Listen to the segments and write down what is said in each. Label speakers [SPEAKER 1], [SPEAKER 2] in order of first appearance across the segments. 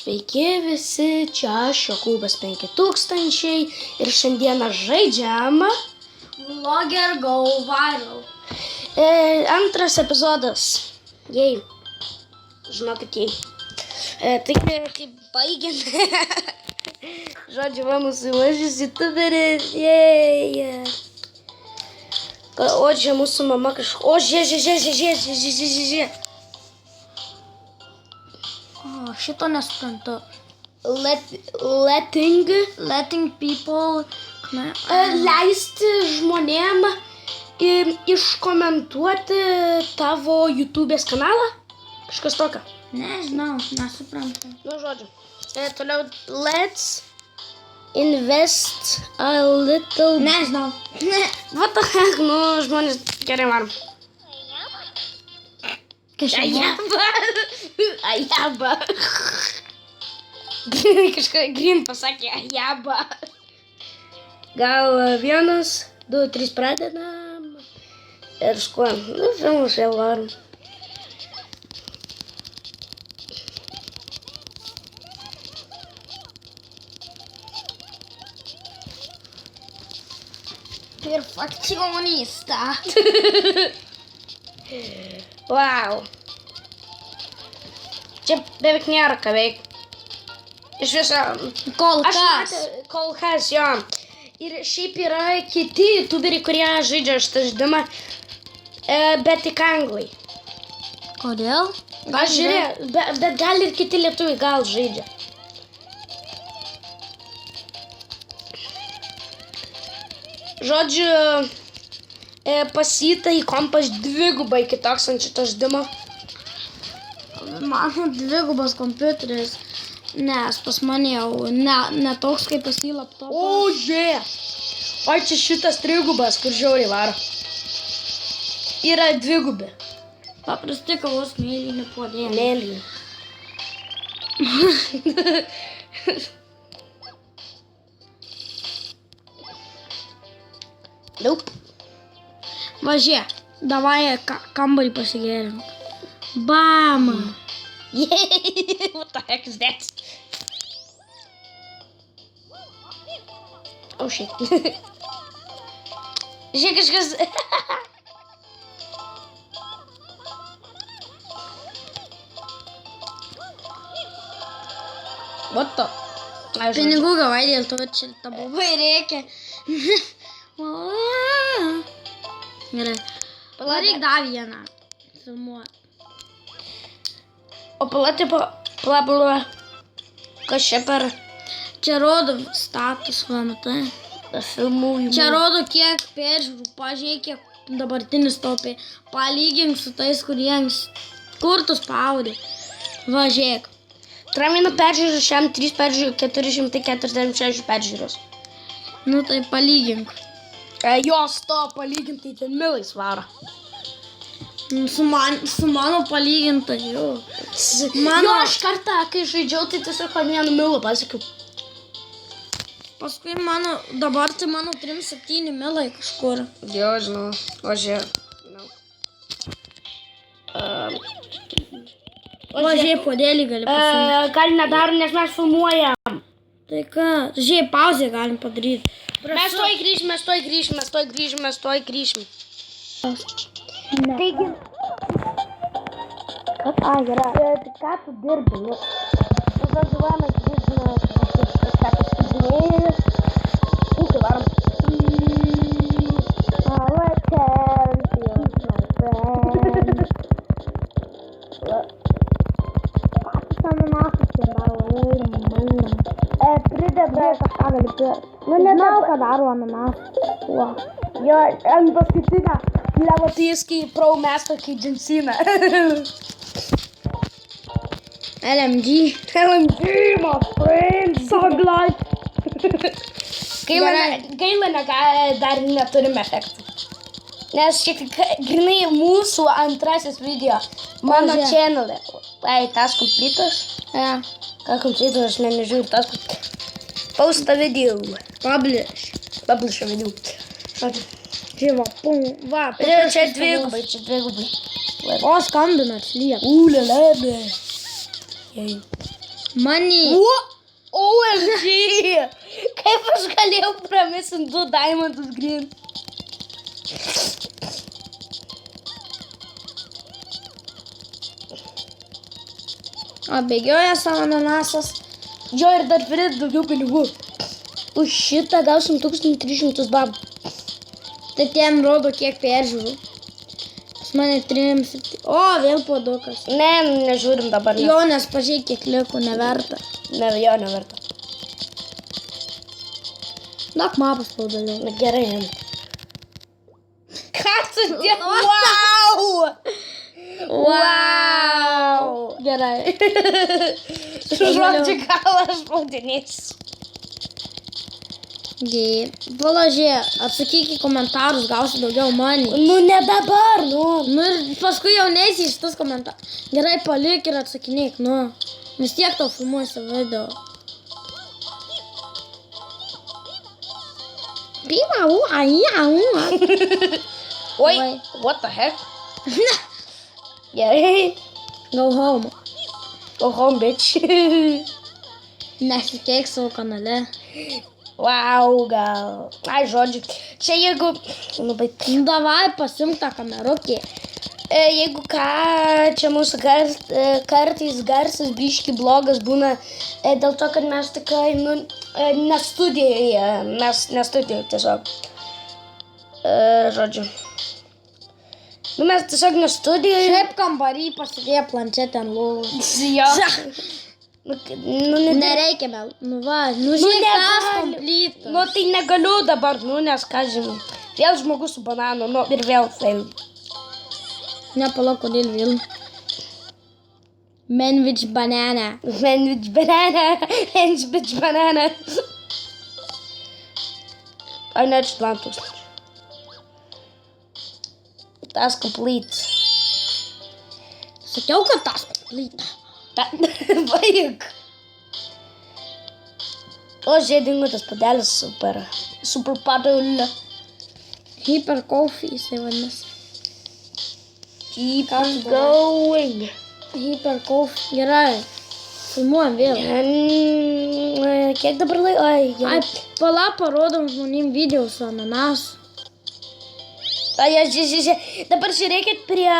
[SPEAKER 1] Sveiki visi, čia aš, Jokūbas 5000 ir šiandieną žaidžiam
[SPEAKER 2] Vlogger Go Viral.
[SPEAKER 1] Antras epizodas. Jei. Žinokit, jei. Taigi, kaip baigiam. Žodžiu, va mūsų mažis youtuberis. Jei. O čia mūsų mama kažko. O, žie.
[SPEAKER 2] O, šito nesuprantu.
[SPEAKER 1] Letting
[SPEAKER 2] people...
[SPEAKER 1] leisti žmonėm iškomentuoti tavo YouTube'ės kanalą? Kažkas tokio.
[SPEAKER 2] Nežinau, nesuprantu.
[SPEAKER 1] Nu, žodžiu. Toliau, let's invest a little...
[SPEAKER 2] Nežinau.
[SPEAKER 1] What the heck, nu, žmonės gerai varom. Ajaba. Kažką Green pasakė ajaba. Gal 1, 2, 3 pradedam. Ir skuojam. Nu, filmus vėl varom.
[SPEAKER 2] Perfekcionista.
[SPEAKER 1] Wow. Čia beveik nėra ką veikti. Iš viso...
[SPEAKER 2] Kol kas.
[SPEAKER 1] Kol kas, jo. Ir šiaip yra kiti youtuberiai, kurie žaidžia šitą žaidimą, bet tik anglai.
[SPEAKER 2] Kodėl?
[SPEAKER 1] Aš žiūrėjau, bet gal ir kiti lietuviai gal žaidžia. Žodžiu, pasita į kompas dvigubai kitoks ant šito žaidimo.
[SPEAKER 2] Mano dvigubas kompiuteris, nes pas mane jau ne toks kaip pas jį laptopas.
[SPEAKER 1] O, žė! O čia šitas trigubas, kur žiauriai varo. Yra dvigubi.
[SPEAKER 2] Paprasti kavos mėlyni puodėliai.
[SPEAKER 1] Mėlyni. Nope.
[SPEAKER 2] Važė, davai kambarį pasigėrim. Bam!
[SPEAKER 1] Yay! What the heck is that? Oh shit. Žiūrėk, kažkas... What the?
[SPEAKER 2] Pinigų gavai dėl to, čia tabubai reikia. Gerai. Padaryk dar vieną. Filmuot.
[SPEAKER 1] O pala, tipo, pala. Kas čia per...
[SPEAKER 2] Čia rodo status, va, matai.
[SPEAKER 1] Filmųjų.
[SPEAKER 2] Čia rodo kiek peržiūrų, pažiūrėk, kiek dabartinis topė. Palygink su tais, kur tu spaudi. Važiėk.
[SPEAKER 1] Tramina peržiūrų, šiam 3 peržiūrų, 446 peržiūros.
[SPEAKER 2] Nu tai palygink.
[SPEAKER 1] Jos to palygintai ten milais varo.
[SPEAKER 2] Su mano palyginta, jau.
[SPEAKER 1] Jo, aš kartą, kai žaidžiau, tai tiesiog vienu milą pasakiau.
[SPEAKER 2] Paskui dabar tai mano 3-7 milai kažkur.
[SPEAKER 1] Jo, žinau. O žiūrėjau.
[SPEAKER 2] Važiai, podėlį gali pasimti.
[SPEAKER 1] Gal nedarom, nes mes filmuojam.
[SPEAKER 2] Tai ką, žiūrėjai, pauzę galim padaryti.
[SPEAKER 1] Mes tuoj grįšim. Taigi... gerai. Tai ką tu dirbi, nu? Žodžiuojame, grįžime kažką pasidinėjus. Ūkį varom. Our champions, my friend. Patys ananasus čia daro. Prideda kažką gali pirkti. Nu, nežinau, ką daro ananasas. Jo, ant paskutinę. Levatijskį Pro mes tokį džinsiną.
[SPEAKER 2] LMG,
[SPEAKER 1] my friend.
[SPEAKER 2] Soglight.
[SPEAKER 1] Gaila, dar neturim efektų. Nes šiek tiek grinai mūsų antrasis video. Mano channel'e. Tas kompletas.
[SPEAKER 2] Ja.
[SPEAKER 1] Ką kompletas, aš nežiūriu tas. Post a video. Publish a video.
[SPEAKER 2] Žiūrėjau, pum, va.
[SPEAKER 1] Čia dvigubai.
[SPEAKER 2] O, skambina, atsiliep.
[SPEAKER 1] Ūlelėbė.
[SPEAKER 2] Money.
[SPEAKER 1] OMG! Kaip aš galėjau pramisinti 2 diamondus green?
[SPEAKER 2] O bėgioja savo ananasas.
[SPEAKER 1] Jo, ir dar turėt daugiau pinigų. Už šitą gausim 1300 babų.
[SPEAKER 2] Tai ten rodo, kiek peržiūrų. Pas mane 3. O, vėl puodukas.
[SPEAKER 1] Ne, nežiūrim dabar.
[SPEAKER 2] Jo, nes pažiūrėk, kiek liko, neverta.
[SPEAKER 1] Ne, jo, neverta.
[SPEAKER 2] Dak mapas paudaliau.
[SPEAKER 1] Na gerai, jam. Ką tu dėl? Wow! Wow!
[SPEAKER 2] Gerai.
[SPEAKER 1] Žodžiu, gal aš paudinėsiu.
[SPEAKER 2] Palažė, atsakyk į komentarus, gausi daugiau money.
[SPEAKER 1] Nu, ne dabar, nu.
[SPEAKER 2] Nu ir paskui jau neisi iš tas komentarus. Gerai, palik ir atsakinėk, nu. Vis tiek tau filmuosi video. Pima,
[SPEAKER 1] Oi, what the heck? Gerai.
[SPEAKER 2] Go home.
[SPEAKER 1] Go home, bitch.
[SPEAKER 2] Nesikeik savo kanale.
[SPEAKER 1] Wow, gal. Ai, žodžiu. Čia jeigu... Nu, bet...
[SPEAKER 2] Nu, davai, pasimk tą kamerukį.
[SPEAKER 1] Jeigu ką, čia mūsų kartais garsas biški blogas būna dėl to, kad mes tikrai, nu, nestudijoje, mes nestudijoje tiesiog. Žodžiu. Nu, mes tiesiog nestudijoje.
[SPEAKER 2] Šiaip kambarį pasidėjo planšetę ant lovos.
[SPEAKER 1] Jo.
[SPEAKER 2] Nereikia vėl. Nu va, nu žiūrėk, tas komplytas.
[SPEAKER 1] Nu, tai negaliu dabar, nu, nes ką žinau. Vėl žmogus su bananu, nu, ir vėl fail.
[SPEAKER 2] Nepalauk, kodėl vėl. Manwich banana.
[SPEAKER 1] Manwich banana. Manwich banana. Ar net 2000. Tas complete.
[SPEAKER 2] Sakiau, kad tas complete.
[SPEAKER 1] Baig. O, žiedingu tas padelis super. Super padulė.
[SPEAKER 2] Hyper coffee, jisai vadinasi.
[SPEAKER 1] Keep going.
[SPEAKER 2] Hyper coffee. Gerai. Filmuojam vėl.
[SPEAKER 1] Kiek dabar laiko?
[SPEAKER 2] Ai, pala parodom žmonėm video su ananasu.
[SPEAKER 1] Ai, žiūrėk. Dabar žiūrėkit prie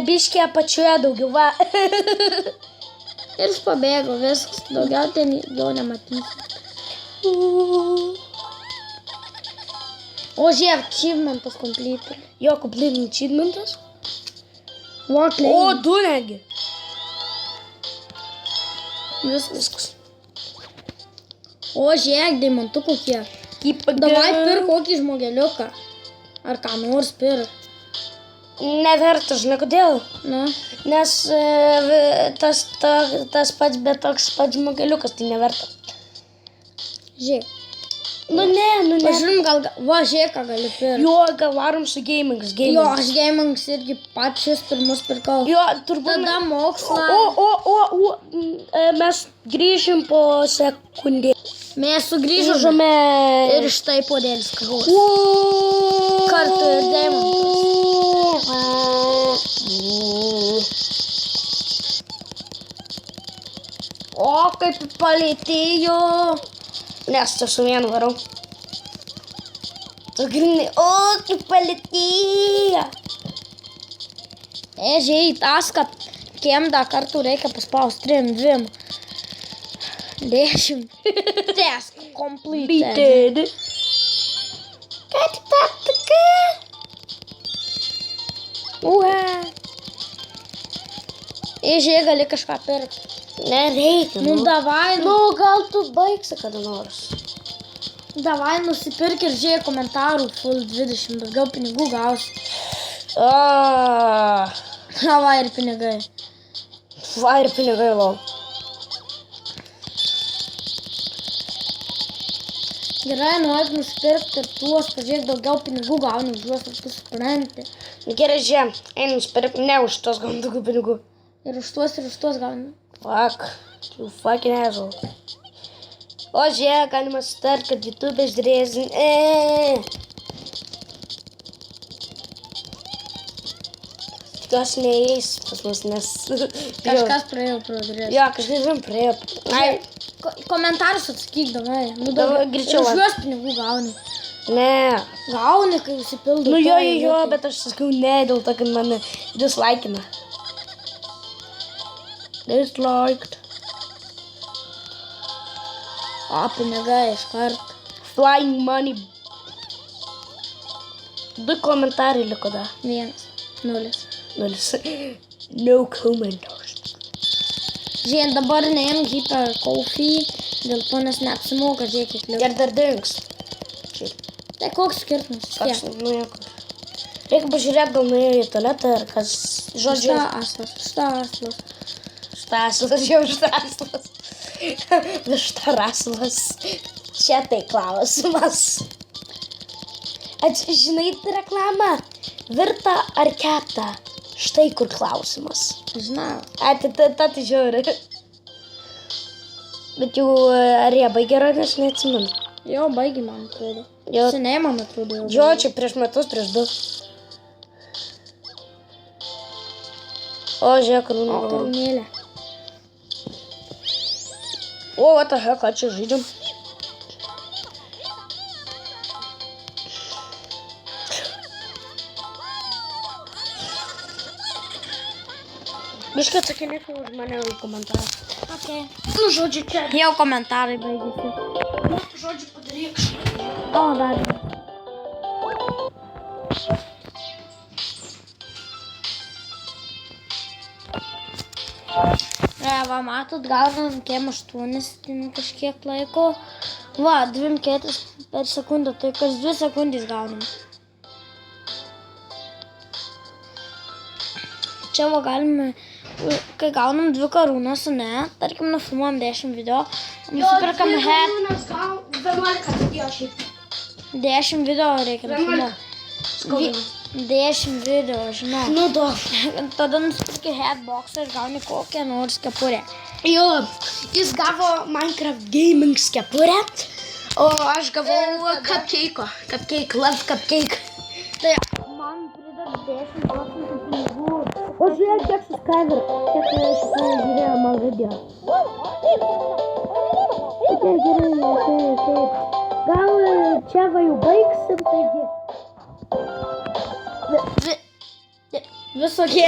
[SPEAKER 1] biškį apačioje daugiau, va.
[SPEAKER 2] Ir jis pabėgo, viskas. Daugiau ten jo nematysi. O, žiūrėk, achievementas complete.
[SPEAKER 1] Jo, complete achievementas.
[SPEAKER 2] What lane?
[SPEAKER 1] O, 2 negi.
[SPEAKER 2] Viskas. O, žiūrėk, daimantukų kiek.
[SPEAKER 1] Keep
[SPEAKER 2] Davai
[SPEAKER 1] going.
[SPEAKER 2] pirk kokį žmogeliuką. Ar ką nors pirk.
[SPEAKER 1] Neverta, žinai, kodėl?
[SPEAKER 2] Na.
[SPEAKER 1] Nes tas pats, bet toks pats žmogeliukas, tai neverta.
[SPEAKER 2] Žiūrėk.
[SPEAKER 1] Nu ne.
[SPEAKER 2] Pažiūrim, gal... Va, žiūrėk, ką gali pirk.
[SPEAKER 1] Jo, gal varom su gamings.
[SPEAKER 2] Jo, aš gamings irgi pačius pirmus pirkau.
[SPEAKER 1] Jo, turbūt...
[SPEAKER 2] Tada mokslą.
[SPEAKER 1] Mes grįžim po sekundį.
[SPEAKER 2] Mes sugrįžome ir štai podėlis kavos. Kartu ir deimantas. O, kaip palėtėjo.
[SPEAKER 1] Nes čia su vienu varau. Tu grinai, o, kaip palėtėjo.
[SPEAKER 2] Žiūrėk, tas, kad kiem dar kartų reikia paspausti 3, 2, 10. Task completed.
[SPEAKER 1] Kad tataka.
[SPEAKER 2] Žiūrėk, gali kažką pirkti.
[SPEAKER 1] Nereikia.
[SPEAKER 2] Nu, davai,
[SPEAKER 1] Nu, gal tu baigsi kada nors.
[SPEAKER 2] davai nusipirk ir žiūrėk komentarų full 20, daugiau pinigų gausi. Davai ir pinigai.
[SPEAKER 1] Va ir pinigai lau.
[SPEAKER 2] Gerai, nori nusipirkti ir tuos, pažiūrėk, daugiau pinigų gauni už juos, ar tu supranti.
[SPEAKER 1] Gerai, žiūrėk, einu nusipirk, ne už tos gaunu daugiau pinigų.
[SPEAKER 2] Ir už tuos gauni.
[SPEAKER 1] Fuck, you fucking asshole. O žiūrėk, galima sutart, kad YouTube žiūrėsim. tikiuosi neįeis pas mus, nes...
[SPEAKER 2] Kažkas praėjo pro duris.
[SPEAKER 1] Jo, kažkas praėjo. Ai,
[SPEAKER 2] Komentarus atsakyk, davai. Nu,
[SPEAKER 1] Davai, greičiau.
[SPEAKER 2] Už juos pinigų gauni.
[SPEAKER 1] ne.
[SPEAKER 2] Gauni, kai užsipildo.
[SPEAKER 1] Nu jo, bet aš sakiau ne, dėl to, kad mane dislaikina. Disliked.
[SPEAKER 2] O, pinigai iš karto.
[SPEAKER 1] Flying money. 2 komentarai liko dar.
[SPEAKER 2] 1, 0.
[SPEAKER 1] 0. No commentars.
[SPEAKER 2] Žiūrėk, dabar neimk hiper coffee, dėl to nes neapsimoka, žiūrėk, kiek liūdė.
[SPEAKER 1] Ir dar dings.
[SPEAKER 2] Tai koks skirtumas?
[SPEAKER 1] Aš, nu, jokios. Reikia pažiūrėti, gal nuėjo į tualetą ir kas, žodžiu...
[SPEAKER 2] Štaslas.
[SPEAKER 1] Štaslas, jau štaslas. Štaraslas. Čia tai klausimas. Žinai reklamą? Virta ar kepta? Štai kur klausimas.
[SPEAKER 2] Žinau.
[SPEAKER 1] Tai žiūri. Bet jau ar jie baigė rodyti, aš neatsimenu.
[SPEAKER 2] Jo, baigi, man atrodo.
[SPEAKER 1] Jo.
[SPEAKER 2] Seniai, man atrodo.
[SPEAKER 1] Jo, čia prieš metus, prieš 2. O, žiūrėk,
[SPEAKER 2] O, karūnėlė.
[SPEAKER 1] O, what the heck, ką čia žaidžiam? Biškai atsakinėk už mane į komentarą.
[SPEAKER 2] Ok.
[SPEAKER 1] Nu, žodžiu, čia.
[SPEAKER 2] Jau komentarai baigėsi.
[SPEAKER 1] Žodžiu, padaryk.
[SPEAKER 2] O, dar. Va, matot, gaunam kiem 8 kažkiek laiko. Va, 2 ketis per sekundę, tai kas 2 sekundės gaunam. Čia va galime, kai gaunam 2 karūnas, ne, tarkim, nufilmuojam 10 video, nusipirkam head. 10 video reikia nufilmuoti. 10 video, žinau.
[SPEAKER 1] Nu, daug.
[SPEAKER 2] Tada nusipirki headboxą ir gauni kokią nors kepurę.
[SPEAKER 1] Jo, jis gavo Minecraft Gaming kepurę, o aš gavau cupcake'o. Cupcake, love cupcake.
[SPEAKER 2] Tai man prideda 10 procentų pinigų.
[SPEAKER 1] O žiūrėk, kiek subscriber, kiek šitą žiūrėjo man video. Taip. Gal čia va jau baigsim, taigi.
[SPEAKER 2] Visokie